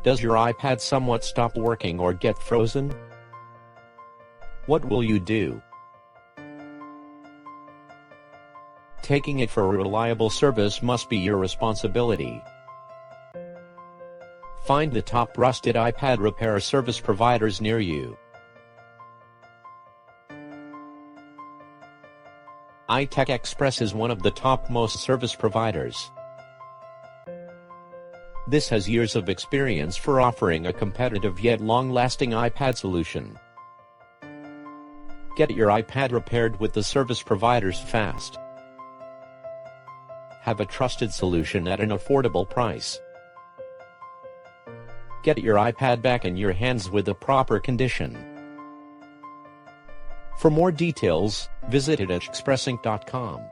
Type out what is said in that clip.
Does your iPad somewhat stop working or get frozen? What will you do? Taking it for a reliable service must be your responsibility. Find the top trusted iPad repair service providers near you. iTech Xpress is one of the topmost service providers. This has years of experience for offering a competitive yet long-lasting iPad solution. Get your iPad repaired with the service providers fast. Have a trusted solution at an affordable price. Get your iPad back in your hands with a proper condition. For more details, visit it at xpressinc.com.